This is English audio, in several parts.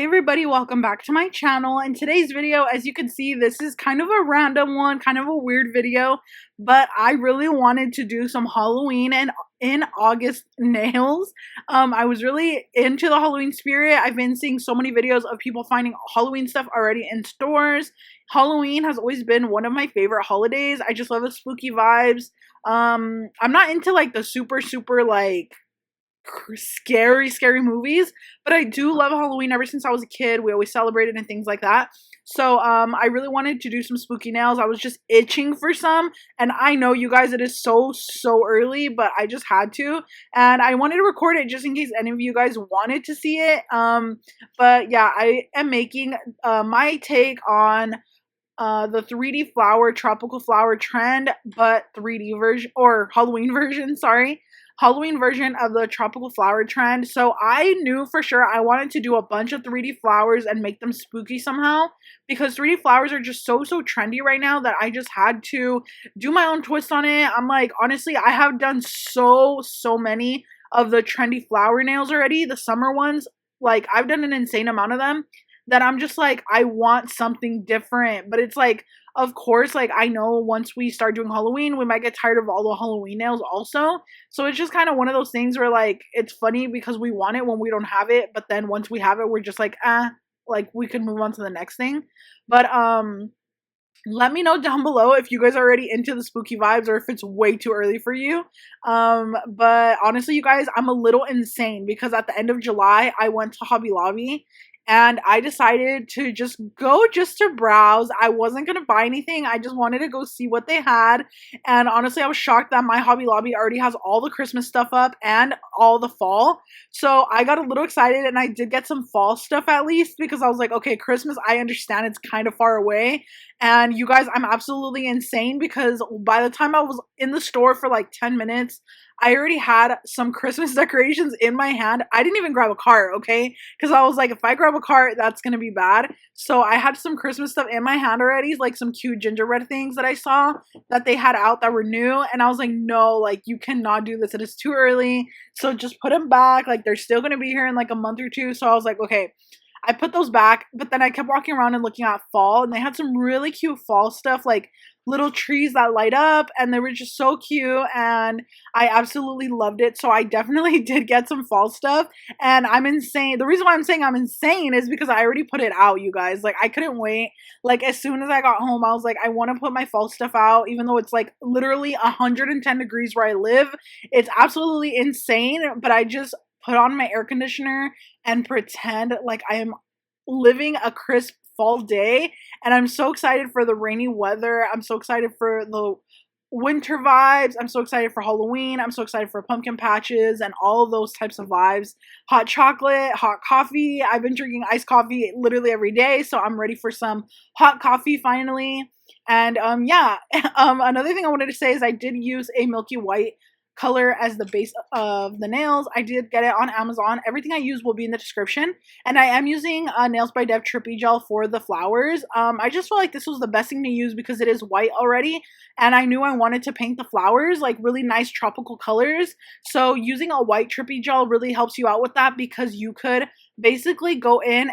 everybody, welcome back to my channel. In today's video, as you can see, this is kind of a random one, kind of a weird video, but I really wanted to do some Halloween and in August nails. I was really into the Halloween spirit. I've been seeing so many videos of people finding Halloween stuff already in stores. Halloween has always been one of my favorite holidays. I just love the spooky vibes. I'm not into like the super like scary movies, but I do love Halloween. Ever since I was a kid, we always celebrated and things like that. So I really wanted to do some spooky nails. I was just itching for some, and I know you guys, it is so early, but I just had to, and I wanted to record it just in case any of you guys wanted to see it. But yeah, I am making my take on the 3D flower, tropical flower trend, but 3D version, or Halloween version, sorry. Halloween version of the tropical flower trend. So I knew for sure I wanted to do a bunch of 3D flowers and make them spooky somehow, because 3D flowers are just so trendy right now that I just had to do my own twist on it. I'm like, honestly, I have done so many of the trendy flower nails already, the summer ones. Like, I've done an insane amount of them that I'm just like, I want something different. But it's like, of course, like, I know once we start doing Halloween, we might get tired of all the Halloween nails also. So it's just kind of one of those things where, like, it's funny because we want it when we don't have it, but then once we have it, we're just like, like, we can move on to the next thing. But let me know down below if you guys are already into the spooky vibes or if it's way too early for you. But honestly, you guys, I'm a little insane because at the end of July, I went to Hobby Lobby and I decided to just to browse. I wasn't going to buy anything. I just wanted to go see what they had. And honestly, I was shocked that my Hobby Lobby already has all the Christmas stuff up and all the fall. So I got a little excited, and I did get some fall stuff at least, because I was like, okay, Christmas, I understand it's kind of far away. And you guys, I'm absolutely insane because by the time I was in the store for like 10 minutes, I already had some Christmas decorations in my hand. I didn't even grab a cart, okay? Because I was like, if I grab a cart, that's going to be bad. So I had some Christmas stuff in my hand already, like some cute gingerbread things that I saw that they had out that were new. And I was like, no, like, you cannot do this. It is too early. So just put them back. Like, they're still going to be here in like a month or two. So I was like, okay. I put those back, but then I kept walking around and looking at fall, and they had some really cute fall stuff, like little trees that light up, and they were just so cute, and I absolutely loved it. So I definitely did get some fall stuff, and I'm insane. The reason why I'm saying I'm insane is because I already put it out, you guys. Like, I couldn't wait. Like, as soon as I got home, I was like, I want to put my fall stuff out, even though it's like literally 110 degrees where I live. It's absolutely insane, but I just put on my air conditioner and pretend like I am living a crisp fall day. And I'm so excited for the rainy weather. I'm so excited for the winter vibes. I'm so excited for Halloween. I'm so excited for pumpkin patches and all of those types of vibes. Hot chocolate, hot coffee. I've been drinking iced coffee literally every day, so I'm ready for some hot coffee finally. And yeah, another thing I wanted to say is I did use a milky white color as the base of the nails. I did get it on Amazon. Everything I use will be in the description. And I am using Nailzbydev trippy gel for the flowers. I just felt like this was the best thing to use because it is white already, and I knew I wanted to paint the flowers like really nice tropical colors. So using a white trippy gel really helps you out with that, because you could basically go in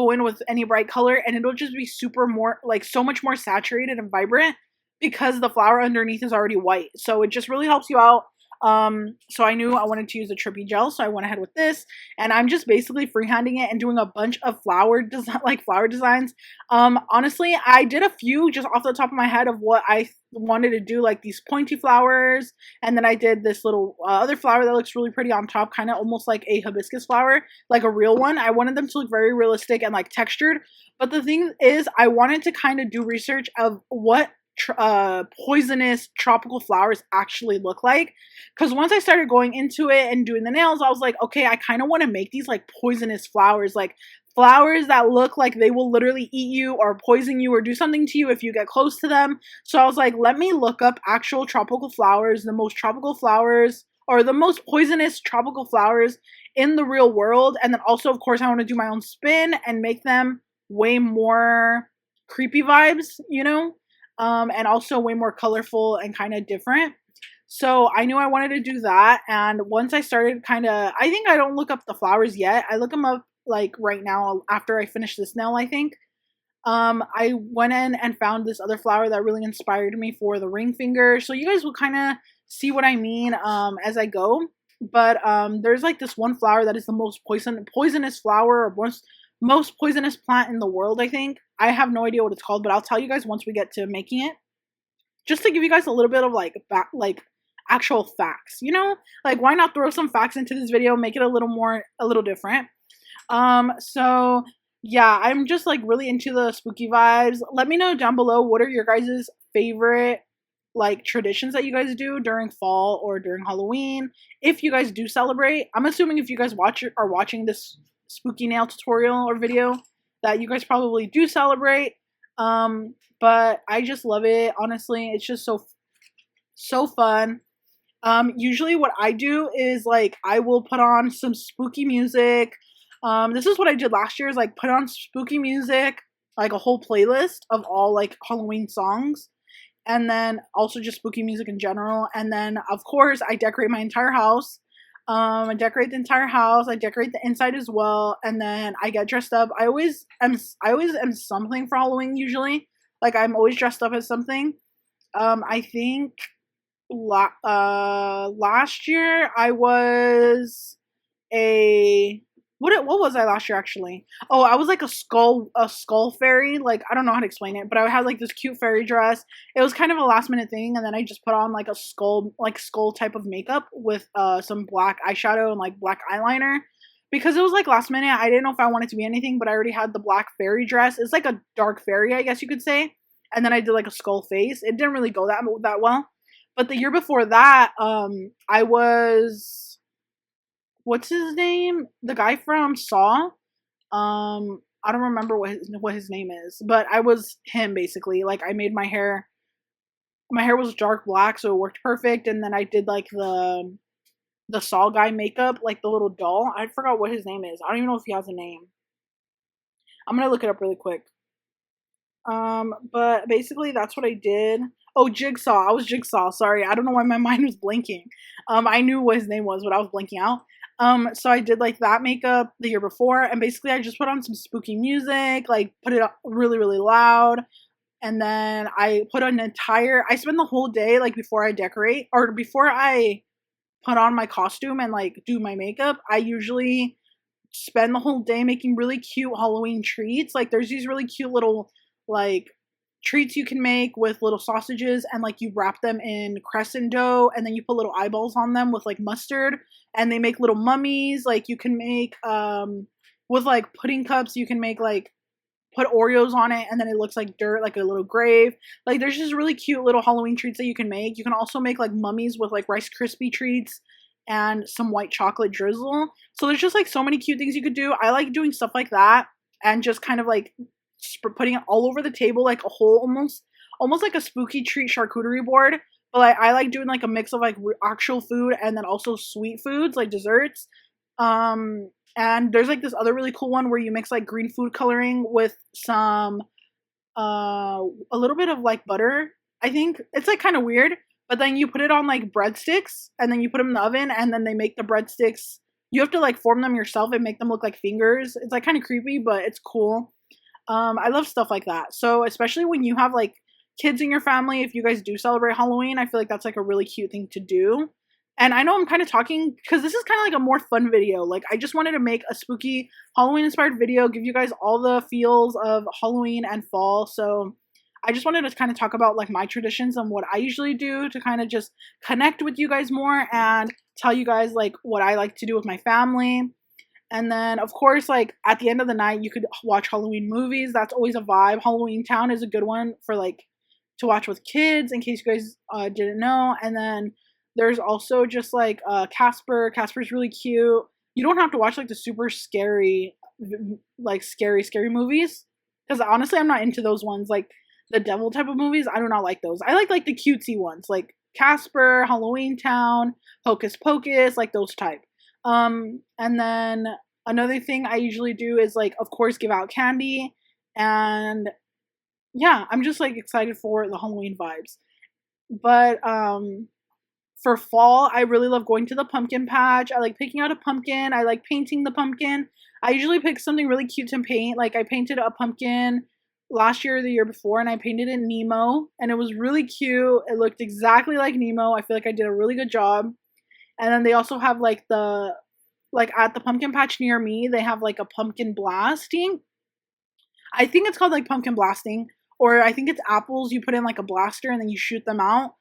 with any bright color and it'll just be so much more saturated and vibrant, because the flower underneath is already white. So it just really helps you out. So I knew I wanted to use a trippy gel, so I went ahead with this, and I'm just basically freehanding it and doing a bunch of flower designs. Honestly, I did a few just off the top of my head of what I wanted to do, like these pointy flowers, and then I did this little other flower that looks really pretty on top, kind of almost like a hibiscus flower, like a real one. I wanted them to look very realistic and like textured, but the thing is, I wanted to kind of do research of what poisonous tropical flowers actually look like, because once I started going into it and doing the nails, I was like, okay, I kind of want to make these like poisonous flowers, like flowers that look like they will literally eat you or poison you or do something to you if you get close to them. So I was like, let me look up actual tropical flowers, the most tropical flowers, or the most poisonous tropical flowers in the real world. And then also, of course, I want to do my own spin and make them way more creepy vibes, you know? And also way more colorful and kind of different. So I knew I wanted to do that. And once I started I think I don't look up the flowers yet. I look them up like right now after I finish this nail, I think. I went in and found this other flower that really inspired me for the ring finger. So you guys will kind of see what I mean as I go. But there's like this one flower that is the most poisonous flower, or most poisonous plant in the world, I think. I have no idea what it's called, but I'll tell you guys once we get to making it. Just to give you guys a little bit of like actual facts, you know? Like, why not throw some facts into this video, make it a little different. So yeah, I'm just like really into the spooky vibes. Let me know down below, what are your guys' favorite like traditions that you guys do during fall or during Halloween, if you guys do celebrate. I'm assuming if you guys are watching this spooky nail tutorial or video, that you guys probably do celebrate. But I just love it, honestly. It's just so fun. Usually what I do is like I will put on some spooky music. This is what I did last year, is like put on spooky music, like a whole playlist of all like Halloween songs, and then also just spooky music in general. And then of course I decorate my entire house. I decorate the entire house. I decorate the inside as well, and then I get dressed up. I always am something for Halloween usually. Like I'm always dressed up as something. I think last year I was what was I last year actually? Oh, I was like a skull fairy. Like, I don't know how to explain it, but I had like this cute fairy dress. It was kind of a last minute thing, and then I just put on like a skull type of makeup with some black eyeshadow and like black eyeliner, because it was like last minute. I didn't know if I wanted to be anything, but I already had the black fairy dress. It's like a dark fairy, I guess you could say. And then I did like a skull face. It didn't really go that well. But the year before that, I was, what's his name? The guy from Saw. I don't remember what his name is, but I was him basically. Like I made my hair was dark black, so it worked perfect. And then I did like the Saw guy makeup, like the little doll. I forgot what his name is. I don't even know if he has a name. I'm gonna look it up really quick. But basically that's what I did. Oh, Jigsaw. I was Jigsaw. Sorry. I don't know why my mind was blanking. I knew what his name was, but I was blanking out. So I did like that makeup the year before, and basically I just put on some spooky music, like put it up really, really loud. And then I spend the whole day, like before I decorate or before I put on my costume and like do my makeup, I usually spend the whole day making really cute Halloween treats. Like there's these really cute little like treats you can make with little sausages, and like you wrap them in crescent dough, and then you put little eyeballs on them with like mustard, and they make little mummies. Like you can make with like pudding cups, you can make like put Oreos on it, and then it looks like dirt, like a little grave. Like there's just really cute little Halloween treats that you can make. You can also make like mummies with like Rice Krispie treats and some white chocolate drizzle. So there's just like so many cute things you could do. I like doing stuff like that and just kind of like putting it all over the table, like a whole almost like a spooky treat charcuterie board. But like I like doing like a mix of like actual food and then also sweet foods like desserts. And there's like this other really cool one where you mix like green food coloring with some a little bit of like butter. I think it's like kind of weird, but then you put it on like breadsticks, and then you put them in the oven, and then they make the breadsticks. You have to like form them yourself and make them look like fingers. It's like kind of creepy, but it's cool. I love stuff like that. So especially when you have like kids in your family, if you guys do celebrate Halloween, I feel like that's like a really cute thing to do. And I know I'm kind of talking because this is kind of like a more fun video. Like I just wanted to make a spooky Halloween inspired video, give you guys all the feels of Halloween and fall. So I just wanted to kind of talk about like my traditions and what I usually do to kind of just connect with you guys more and tell you guys like what I like to do with my family. And then, of course, like at the end of the night, you could watch Halloween movies. That's always a vibe. Halloween Town is a good one for like to watch with kids, in case you guys didn't know. And then there's also just like Casper. Casper's really cute. You don't have to watch like the super scary, like scary movies, because honestly, I'm not into those ones. Like the devil type of movies, I do not like those. I like the cutesy ones, like Casper, Halloween Town, Hocus Pocus, like those type. And then another thing I usually do is like, of course, give out candy. And yeah, I'm just like excited for the Halloween vibes. But for fall, I really love going to the pumpkin patch. I like picking out a pumpkin. I like painting the pumpkin. I usually pick something really cute to paint. Like I painted a pumpkin last year or the year before, and I painted it Nemo, and it was really cute. It looked exactly like Nemo. I feel like I did a really good job. And then they also have like at the pumpkin patch near me, they have like a pumpkin blasting. I think it's called like pumpkin blasting, or I think it's apples. You put in like a blaster and then you shoot them out.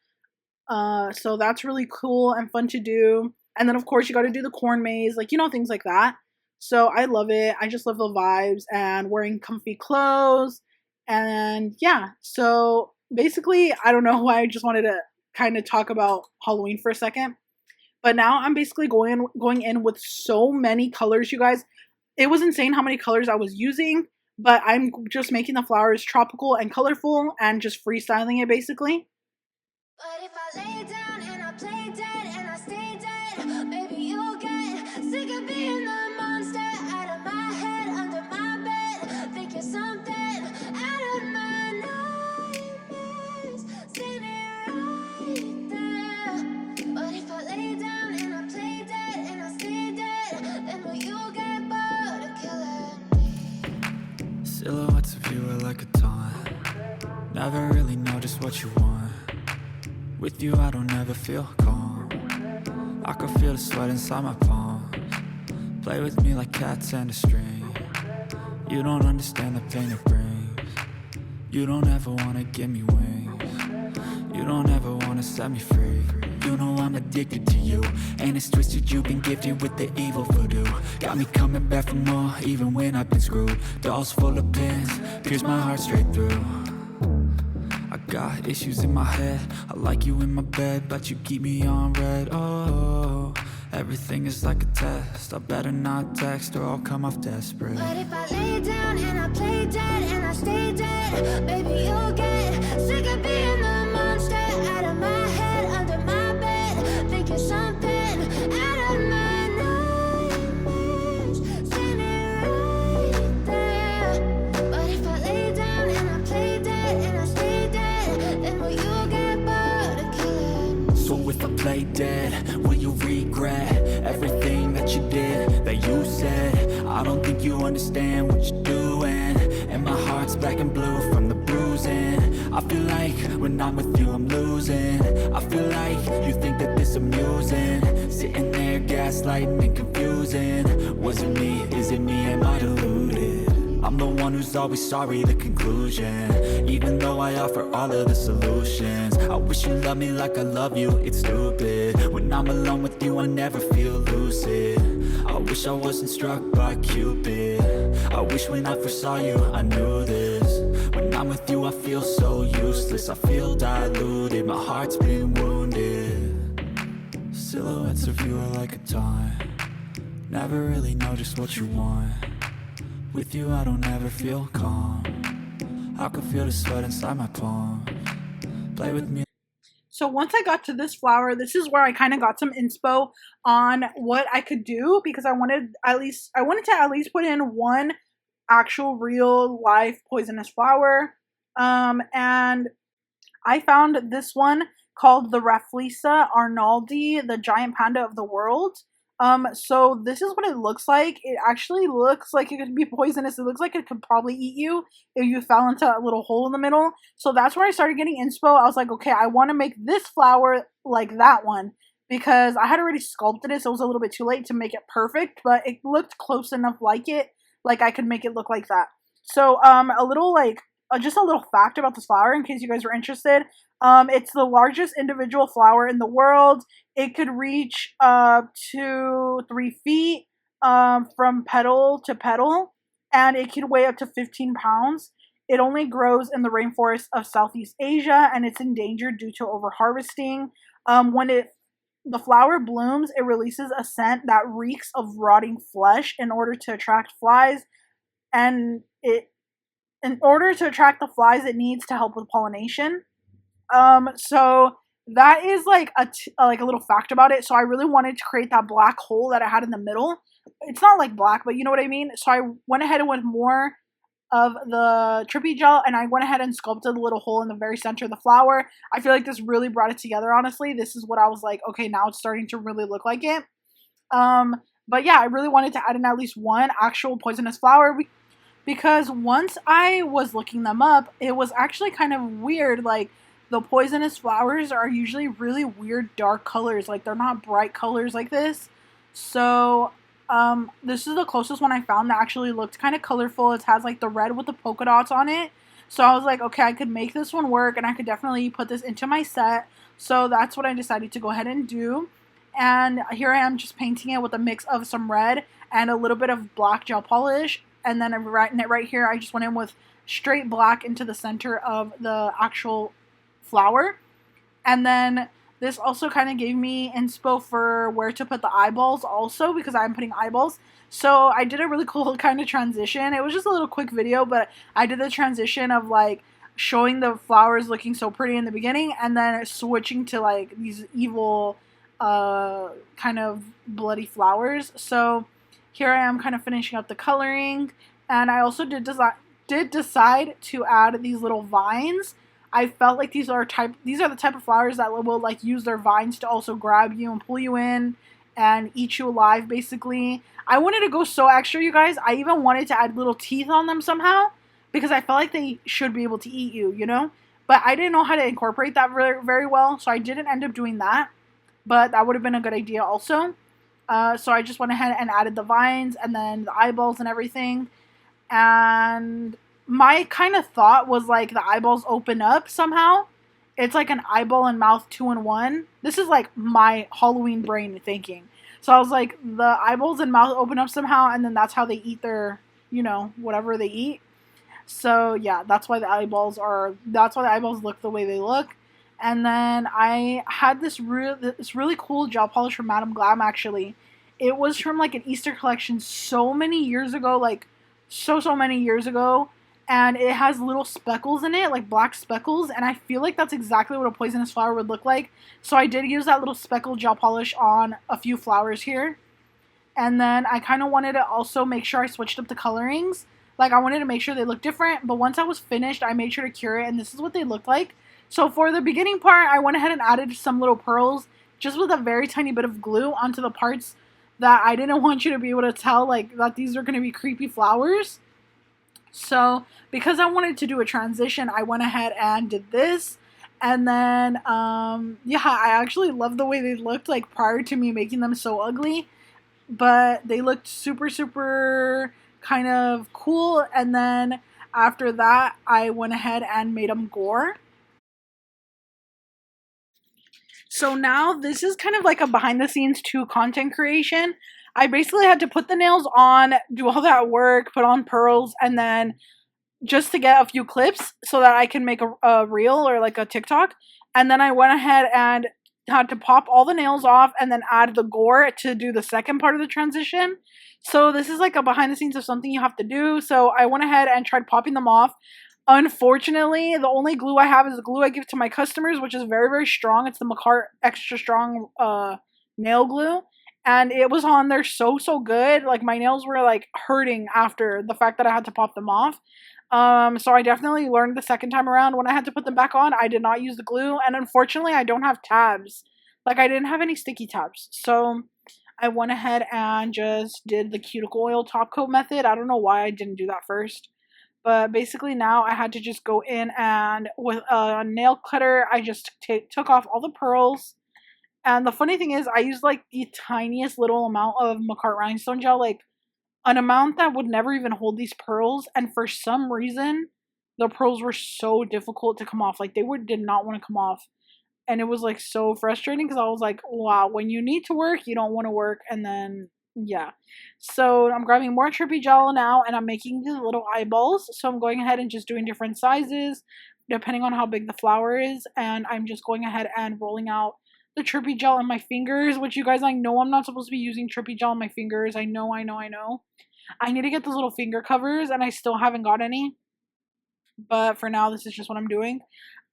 So that's really cool and fun to do. And then of course you got to do the corn maze, like, you know, things like that. So I love it. I just love the vibes and wearing comfy clothes. And yeah, so basically, I don't know why I just wanted to kind of talk about Halloween for a second. But now I'm basically going in with so many colors, you guys. It was insane how many colors I was using, but I'm just making the flowers tropical and colorful and just freestyling it basically. But if I lay down and I play dead and I stay dead, maybe you'll get sick of being the monster out of my head, under my bed. Think you're something out of my nightmares, standing right there. But if I lay down and I play dead and I stay dead, then will you get bored of killing me? Silhouettes of you are like a taunt. Never really know just what you want. With you I don't ever feel calm. I can feel the sweat inside my palms. Play with me like cats and a string. You don't understand the pain it brings. You don't ever wanna give me wings. You don't ever wanna set me free. You know I'm addicted to you, and it's twisted. You've been gifted with the evil voodoo. Got me coming back for more, even when I've been screwed. Dolls full of pins, pierce my heart straight through. I got issues in my head. I like you in my bed, but you keep me on red. Oh, everything is like a test. I better not text or I'll come off desperate. But if I lay down and I play dead and I stay dead, maybe you'll get sick of being the monster out of my head, under my bed. Think you're something out of my nightmares, standing right there. But if I lay down and I play dead and I stay dead, then will you get bored of killing me? So if I play dead, will you regret everything that you did, that you said? I don't think you understand what you're doing, and my heart's black and blue from the bruising. I feel like when I'm with you I'm losing. I feel like you think that this amusing, sitting there gaslighting and confusing. Was it me? Is it me? Am I deluded? I'm the one who's always sorry, the conclusion. Even though I offer all of the solutions, I wish you loved me like I love you, it's stupid. When I'm alone with you I never feel lucid. I wish I wasn't struck by Cupid. I wish when I first saw you I knew this. When I'm with you I feel so useless. I feel diluted, my heart's been wounded. Silhouettes of you are like a taunt. Never really know just what you want. With you I don't ever feel calm. I can feel the sweat inside my palms. Play with me. So once I got to this flower, this is where I kind of got some inspo on what I could do, because I wanted to at least put in one actual real life poisonous flower. And I found this one called the Rafflesia arnoldi, the giant panda of the world. So this is what it looks like. It actually looks like it could be poisonous. It looks like it could probably eat you if you fell into that little hole in the middle. So that's where I started getting inspo. I was like, okay, I want to make this flower like that one, because I had already sculpted it, so it was a little bit too late to make it perfect, but it looked close enough like it, like I could make it look like that. So, just a little fact about this flower in case you guys are interested. It's the largest individual flower in the world. It could reach up to 3 feet from petal to petal, and it could weigh up to 15 pounds. It only grows in the rainforest of Southeast Asia, and it's endangered due to overharvesting. When the flower blooms, it releases a scent that reeks of rotting flesh in order to attract flies, and in order to attract the flies, it needs to help with pollination. So that is like a little fact about it. So I really wanted to create that black hole that I had in the middle. It's not like black, but you know what I mean? So I went ahead and went more of the trippy gel, and I went ahead and sculpted a little hole in the very center of the flower. I feel like this really brought it together, honestly. This is what I was like, okay, now it's starting to really look like it. But yeah, I really wanted to add in at least one actual poisonous flower, because once I was looking them up, it was actually kind of weird. Like, the poisonous flowers are usually really weird dark colors. Like, they're not bright colors like this. So this is the closest one I found that actually looked kind of colorful. It has like the red with the polka dots on it. So I was like, okay, I could make this one work, and I could definitely put this into my set. So that's what I decided to go ahead and do. And here I am just painting it with a mix of some red and a little bit of black gel polish. And then right here, I just went in with straight black into the center of the actual flower. And then this also kind of gave me inspo for where to put the eyeballs also, because I'm putting eyeballs. So I did a really cool kind of transition. It was just a little quick video, but I did the transition of like showing the flowers looking so pretty in the beginning, and then switching to like these evil kind of bloody flowers. So here I am kind of finishing up the coloring, and I also did decide to add these little vines. I felt like these are the type of flowers that will like use their vines to also grab you and pull you in and eat you alive, basically. I wanted to go so extra, you guys. I even wanted to add little teeth on them somehow, because I felt like they should be able to eat you, you know? But I didn't know how to incorporate that very, very well, so I didn't end up doing that. But that would have been a good idea also. So I just went ahead and added the vines and then the eyeballs and everything. And my kind of thought was like the eyeballs open up somehow. It's like an eyeball and mouth 2-in-1. This is like my Halloween brain thinking. So I was like, the eyeballs and mouth open up somehow, and then that's how they eat their, you know, whatever they eat. So yeah, that's why the eyeballs look the way they look. And then I had this really cool gel polish from Madame Glam, actually. It was from like an Easter collection so many years ago, like so many years ago. And it has little speckles in it, like black speckles. And I feel like that's exactly what a poisonous flower would look like. So I did use that little speckled gel polish on a few flowers here. And then I kind of wanted to also make sure I switched up the colorings. Like, I wanted to make sure they looked different. But once I was finished, I made sure to cure it. And this is what they looked like. So for the beginning part, I went ahead and added some little pearls just with a very tiny bit of glue onto the parts that I didn't want you to be able to tell, like, that these are going to be creepy flowers. So because I wanted to do a transition, I went ahead and did this. And then, yeah, I actually love the way they looked, like, prior to me making them so ugly. But they looked super, super kind of cool. And then after that, I went ahead and made them gore. So now this is kind of like a behind the scenes to content creation. I basically had to put the nails on, do all that work, put on pearls, and then just to get a few clips so that I can make a reel or like a TikTok. And then I went ahead and had to pop all the nails off and then add the gore to do the second part of the transition. So this is like a behind the scenes of something you have to do. So I went ahead and tried popping them off. Unfortunately, the only glue I have is the glue I give to my customers, which is very, very strong. It's the Makart extra strong nail glue. And it was on there so good. Like, my nails were like hurting after the fact that I had to pop them off. So I definitely learned the second time around when I had to put them back on, I did not use the glue. And unfortunately, I don't have tabs. Like, I didn't have any sticky tabs. So I went ahead and just did the cuticle oil top coat method. I don't know why I didn't do that first. But basically now I had to just go in and with a nail cutter, I just took off all the pearls. And the funny thing is, I used like the tiniest little amount of Makart rhinestone gel, like an amount that would never even hold these pearls. And for some reason, the pearls were so difficult to come off. Like, they did not want to come off. And it was like so frustrating because I was like, wow, when you need to work, you don't want to work. And then, yeah. So I'm grabbing more trippy gel now and I'm making these little eyeballs. So I'm going ahead and just doing different sizes depending on how big the flower is. And I'm just going ahead and rolling out the trippy gel on my fingers, which you guys, I know I'm not supposed to be using trippy gel on my fingers. I know. I need to get those little finger covers and I still haven't got any. But for now, this is just what I'm doing.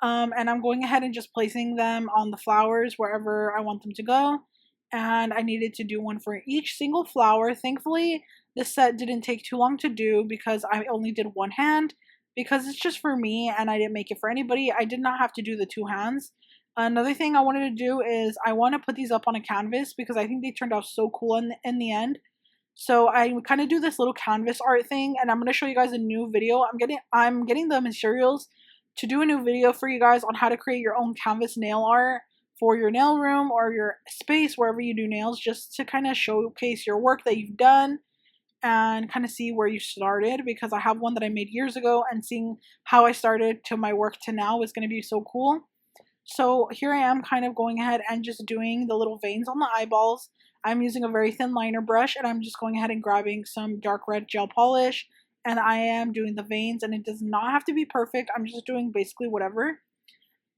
And I'm going ahead and just placing them on the flowers wherever I want them to go. And I needed to do one for each single flower. Thankfully, This set didn't take too long to do because I only did one hand because it's just for me and I didn't make it for anybody. I did not have to do the two hands. Another thing I wanted to do is I want to put these up on a canvas because I think they turned out so cool in the end. So I kind of do this little canvas art thing, and I'm going to show you guys a new video. I'm getting the materials to do a new video for you guys on how to create your own canvas nail art for your nail room or your space wherever you do nails, just to kind of showcase your work that you've done and kind of see where you started, because I have one that I made years ago, and seeing how I started to my work to now is going to be so cool. So here I am kind of going ahead and just doing the little veins on the eyeballs. I'm using a very thin liner brush, and I'm just going ahead and grabbing some dark red gel polish, and I am doing the veins, and it does not have to be perfect. I'm just doing basically whatever,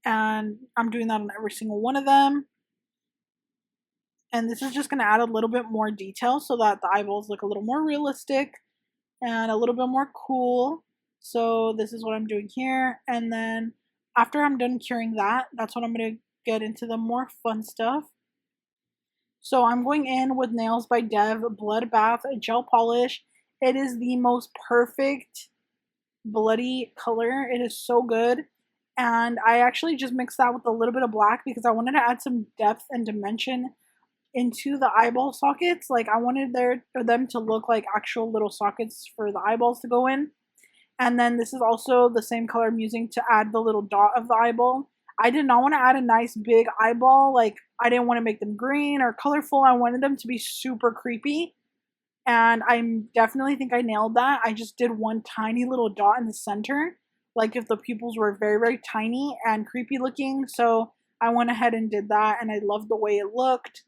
and I'm doing that on every single one of them. And this is just going to add a little bit more detail so that the eyeballs look a little more realistic and a little bit more cool. So this is what I'm doing here. And then after I'm done curing that, that's when I'm going to get into the more fun stuff. So I'm going in with Nailzbydev Bloodbath Gel Polish. It is the most perfect bloody color. It is so good. And I actually just mixed that with a little bit of black because I wanted to add some depth and dimension into the eyeball sockets. Like, I wanted them to look like actual little sockets for the eyeballs to go in. And then this is also the same color I'm using to add the little dot of the eyeball. I did not want to add a nice big eyeball. Like, I didn't want to make them green or colorful. I wanted them to be super creepy. And I definitely think I nailed that. I just did one tiny little dot in the center, like if the pupils were very, very tiny and creepy looking. So I went ahead and did that, and I loved the way it looked.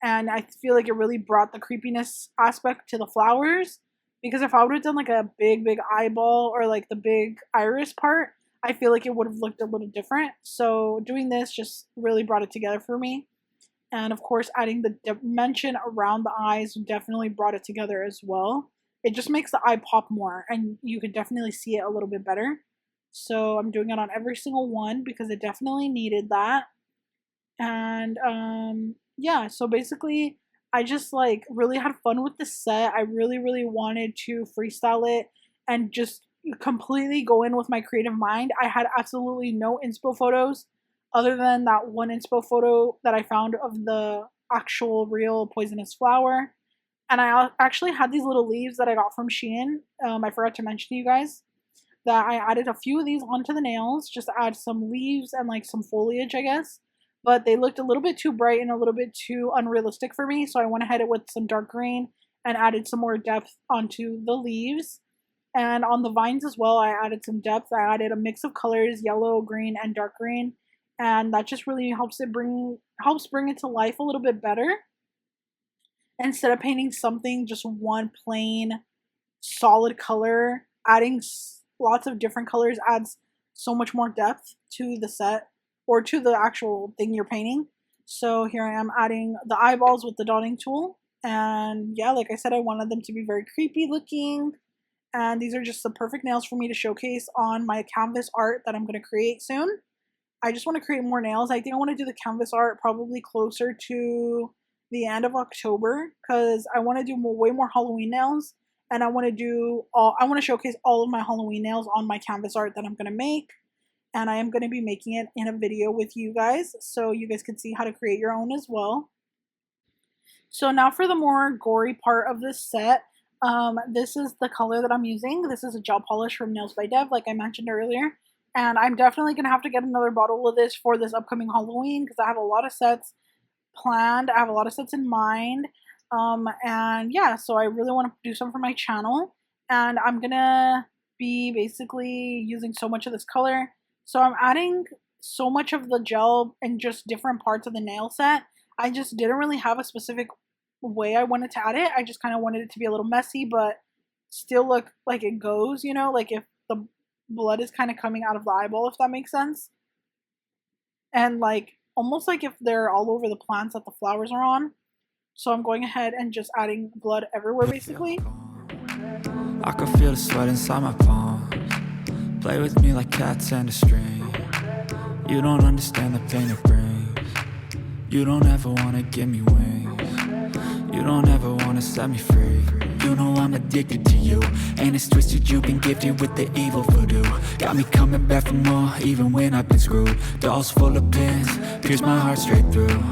And I feel like it really brought the creepiness aspect to the flowers, because if I would have done like a big eyeball or like the big iris part, I feel like it would have looked a little different. So doing this just really brought it together for me. And of course, adding the dimension around the eyes definitely brought it together as well. It just makes the eye pop more, and you could definitely see it a little bit better. So I'm doing it on every single one because it definitely needed that. And yeah, so basically I just like really had fun with the set. I really wanted to freestyle it and just completely go in with my creative mind. I had absolutely no inspo photos other than that one inspo photo that I found of the actual real poisonous flower. And I actually had these little leaves that I got from Shein. I forgot to mention to you guys that I added a few of these onto the nails just to add some leaves and like some foliage, I guess. But they looked a little bit too bright and a little bit too unrealistic for me. So I went ahead with some dark green and added some more depth onto the leaves. And on the vines as well, I added some depth. I added a mix of colors, yellow, green, and dark green. And that just really helps bring it to life a little bit better. Instead of painting something just one plain solid color, adding lots of different colors adds so much more depth to the set, or to the actual thing you're painting. So here I am adding the eyeballs with the dotting tool. And yeah, like I said, I wanted them to be very creepy looking. And these are just the perfect nails for me to showcase on my canvas art that I'm going to create soon. I just want to create more nails. I think I want to do the canvas art probably closer to the end of October, because I want to do way more Halloween nails. And I want to showcase all of my Halloween nails on my canvas art that I'm going to make. And I am going to be making it in a video with you guys, so you guys can see how to create your own as well. So now for the more gory part of this set, this is the color that I'm using. This is a gel polish from Nailzbydev, like I mentioned earlier. And I'm definitely going to have to get another bottle of this for this upcoming Halloween, because I have a lot of sets planned. I have a lot of sets in mind. And yeah, so I really want to do some for my channel. And I'm going to be basically using so much of this color. So I'm adding so much of the gel in just different parts of the nail set. I just didn't really have a specific way I wanted to add it. I just kind of wanted it to be a little messy, but still look like it goes, you know, like if the blood is kind of coming out of the eyeball, if that makes sense. And like, almost like if they're all over the plants that the flowers are on. So I'm going ahead and just adding blood everywhere, basically. I can feel the sweat inside my palms. Play with me like cats and a string. You don't understand the pain it brings. You don't ever wanna give me wings. You don't ever wanna set me free. You know I'm addicted to you, and it's twisted, you've been gifted with the evil voodoo. Got me coming back for more, even when I've been screwed. Dolls full of pins, pierce my heart straight through.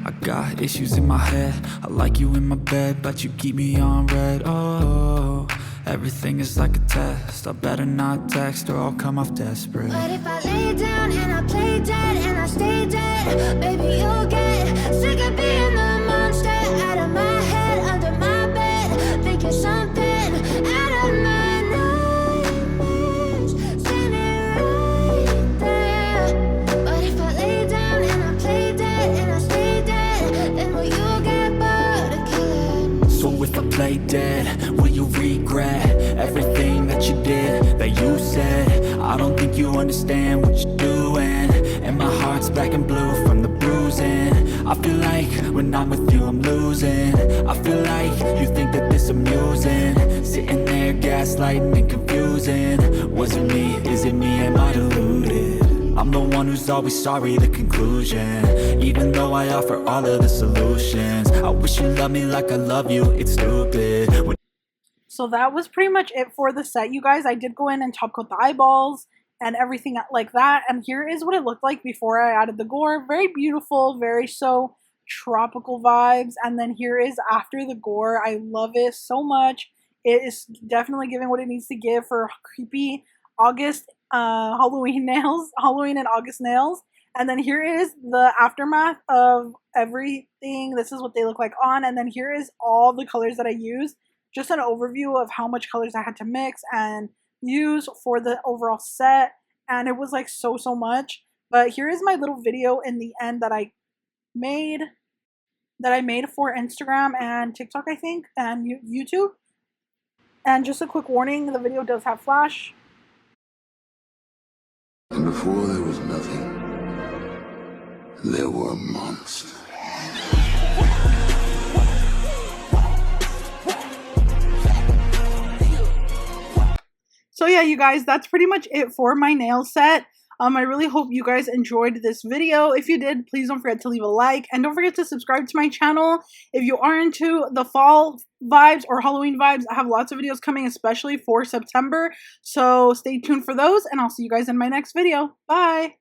I got issues in my head, I like you in my bed, but you keep me on red. Oh, everything is like a test, I better not text or I'll come off desperate. But if I lay down and I play dead and I stay dead, baby, you'll get sick of being the monster out of my head, under my bed, thinking something out of my nightmares, standing right there. But if I lay down and I play dead and I stay dead, then will you get bored of killing? So if I play dead, will you regret everything that you did, that you said? I don't think you understand what you're doing, and my heart's black and blue from the bruising. I feel like when I'm with you I'm losing. I feel like you think that this amusing, sitting there gaslighting and confusing. Was it me? Is it me? Am I deluded? I'm the one who's always sorry, the conclusion, even though I offer all of the solutions. I wish you loved me like I love you, it's stupid. So that was pretty much it for the set, you guys. I did go in and top coat the eyeballs and everything like that. And here is what it looked like before I added the gore. Very beautiful, very so tropical vibes. And then here is after the gore. I love it so much. It is definitely giving what it needs to give for creepy August Halloween nails, Halloween and August nails. And then here is the aftermath of everything. This is what they look like on. And then here is all the colors that I used. Just an overview of how much colors I had to mix and use for the overall set. And it was like so much. But here is my little video in the end that I made for Instagram and TikTok, I think, and YouTube. And just a quick warning, the video does have flash. And before there was nothing, there were monsters. So yeah, you guys, that's pretty much it for my nail set. I really hope you guys enjoyed this video. If you did, please don't forget to leave a like, and don't forget to subscribe to my channel. If you are into the fall vibes or Halloween vibes, I have lots of videos coming, especially for September. So stay tuned for those, and I'll see you guys in my next video. Bye!